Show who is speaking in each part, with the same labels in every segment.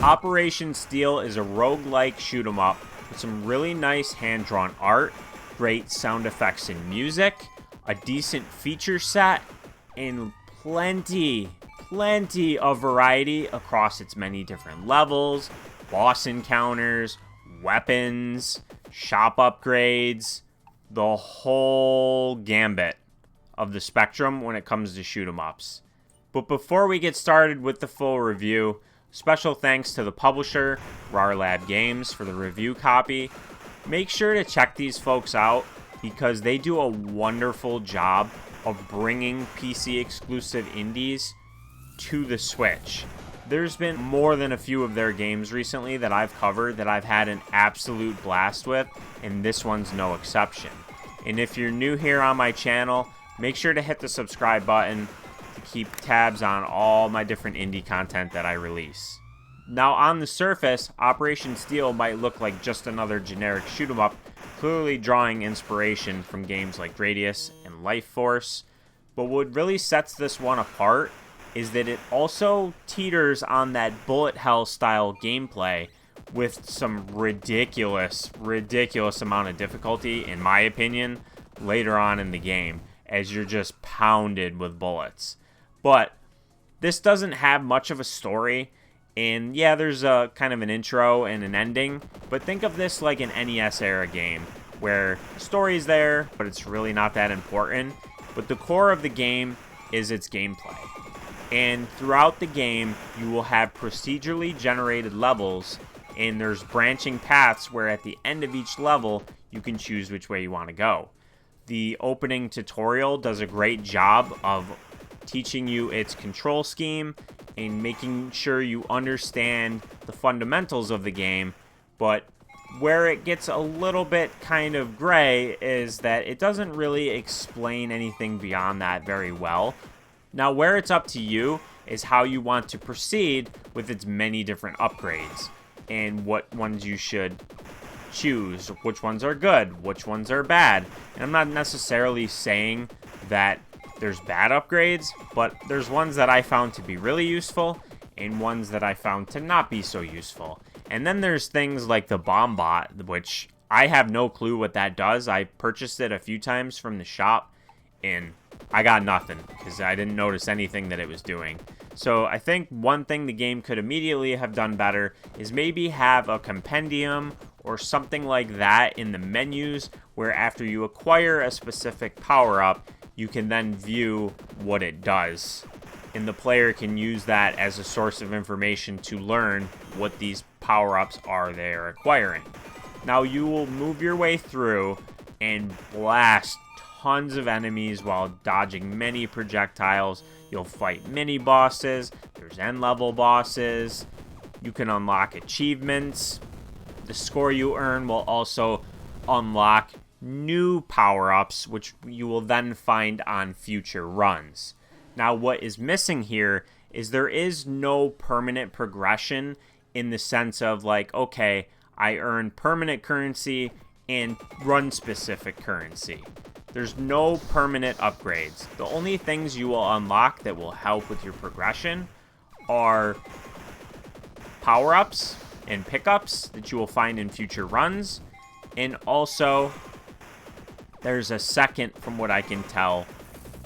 Speaker 1: Operation Steel is a roguelike shoot 'em up with some really nice hand-drawn art, great sound effects and music, a decent feature set, and plenty of variety across its many different levels, boss encounters, weapons, shop upgrades, the whole gambit of the spectrum when it comes to shoot 'em ups. But before we get started with the full review, special thanks to the publisher, RAR Lab Games, for the review copy. Make sure to check these folks out because they do a wonderful job of bringing PC exclusive indies to the Switch. There's been more than a few of their games recently that I've covered that I've had an absolute blast with, and this one's no exception. And if you're new here on my channel, make sure to hit the subscribe button to keep tabs on all my different indie content that I release. Now, on the surface, Operation Steel might look like just another generic shoot 'em up, clearly drawing inspiration from games like Gradius and Life Force, but what really sets this one apart is that it also teeters on that bullet hell style gameplay with some ridiculous amount of difficulty, in my opinion, later on in the game, as you're just pounded with bullets. But this doesn't have much of a story, and yeah, there's a kind of an intro and an ending, but think of this like an NES era game, where the story's there, but it's really not that important. But the core of the game is its gameplay. And throughout the game, you will have procedurally generated levels, and there's branching paths where at the end of each level, you can choose which way you want to go. The opening tutorial does a great job of teaching you its control scheme and making sure you understand the fundamentals of the game, but where it gets a little bit kind of gray is that it doesn't really explain anything beyond that very well. Now, where it's up to you is how you want to proceed with its many different upgrades and what ones you should choose, which ones are good, which ones are bad. And I'm not necessarily saying that there's bad upgrades, but there's ones that I found to be really useful and ones that I found to not be so useful. And then there's things like the bomb bot, which I have no clue what that does. I purchased it a few times from the shop and I got nothing because I didn't notice anything that it was doing. So I think one thing the game could immediately have done better is maybe have a compendium or something like that in the menus where after you acquire a specific power-up, you can then view what it does. And the player can use that as a source of information to learn what these power-ups are they're acquiring. Now you will move your way through and blast tons of enemies while dodging many projectiles. You'll fight mini bosses, there's end level bosses, you can unlock achievements. The score you earn will also unlock new power-ups, which you will then find on future runs. Now, what is missing here is there is no permanent progression in the sense of like, okay, I earn permanent currency and run-specific currency. There's no permanent upgrades. The only things you will unlock that will help with your progression are power-ups and pickups that you will find in future runs, and also there's a second, from what I can tell,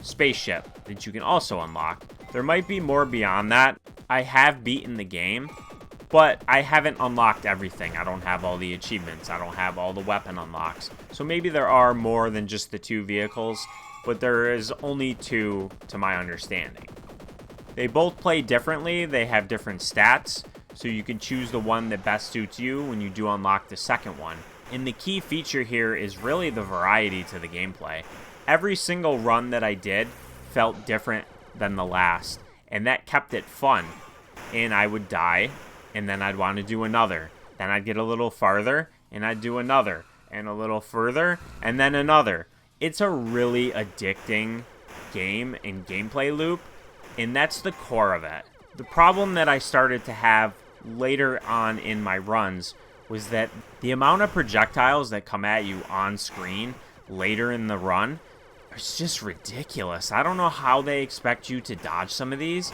Speaker 1: spaceship that you can also unlock. There might be more beyond that. I have beaten the game, but I haven't unlocked everything. I don't have all the achievements. I don't have all the weapon unlocks. So maybe there are more than just the two vehicles, but there is only two to my understanding. They both play differently. They have different stats, so you can choose the one that best suits you when you do unlock the second one. And the key feature here is really the variety to the gameplay. Every single run that I did felt different than the last, and that kept it fun. And I would die, and then I'd want to do another. Then I'd get a little farther, and I'd do another. And a little further, and then another. It's a really addicting game and gameplay loop, and that's the core of it. The problem that I started to have later on in my runs was that the amount of projectiles that come at you on screen later in the run is just ridiculous. I don't know how they expect you to dodge some of these.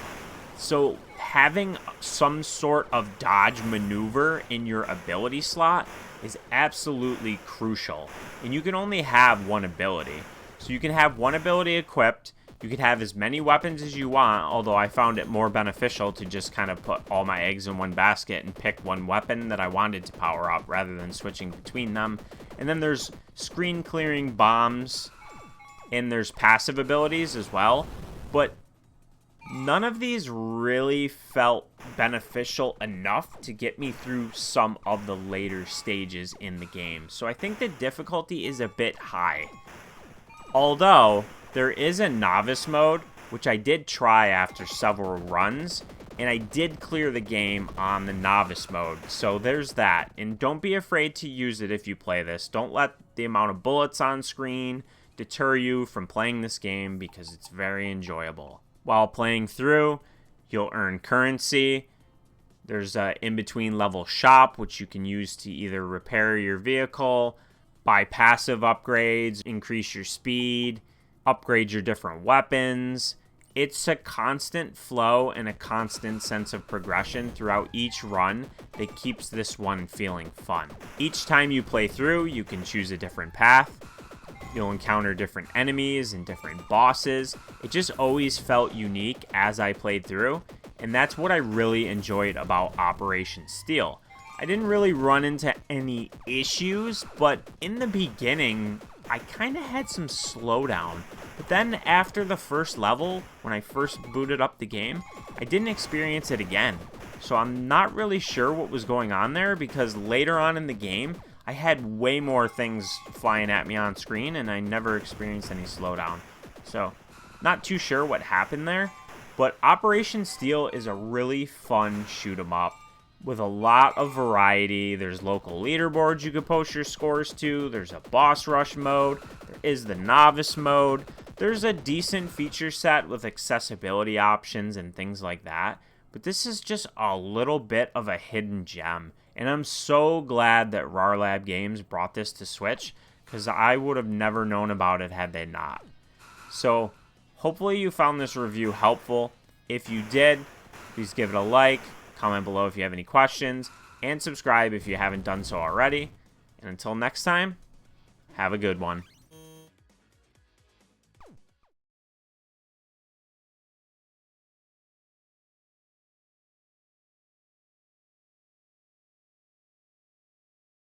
Speaker 1: So having some sort of dodge maneuver in your ability slot is absolutely crucial. And you can only have one ability. So you can have one ability equipped. You can have as many weapons as you want, although I found it more beneficial to just kind of put all my eggs in one basket and pick one weapon that I wanted to power up rather than switching between them. And then there's screen clearing bombs, and there's passive abilities as well. But none of these really felt beneficial enough to get me through some of the later stages in the game. So I think the difficulty is a bit high. Although, there is a novice mode, which I did try after several runs, and I did clear the game on the novice mode. So there's that. And don't be afraid to use it if you play this. Don't let the amount of bullets on screen deter you from playing this game because it's very enjoyable. While playing through, you'll earn currency. There's an in-between level shop, which you can use to either repair your vehicle, buy passive upgrades, increase your speed, upgrade your different weapons. It's a constant flow and a constant sense of progression throughout each run that keeps this one feeling fun. Each time you play through, you can choose a different path. You'll encounter different enemies and different bosses. It just always felt unique as I played through, and that's what I really enjoyed about Operation Steel. I didn't really run into any issues, but in the beginning, I kind of had some slowdown. But then after the first level, when I first booted up the game, I didn't experience it again. So I'm not really sure what was going on there, because later on in the game, I had way more things flying at me on screen, and I never experienced any slowdown. So, not too sure what happened there, but Operation Steel is a really fun shoot 'em up with a lot of variety. There's local leaderboards you can post your scores to. There's a boss rush mode. There is the novice mode. There's a decent feature set with accessibility options and things like that. But this is just a little bit of a hidden gem. And I'm so glad that RAR Lab Games brought this to Switch, because I would have never known about it had they not. So, hopefully you found this review helpful. If you did, please give it a like, comment below if you have any questions, and subscribe if you haven't done so already. And until next time, have a good one.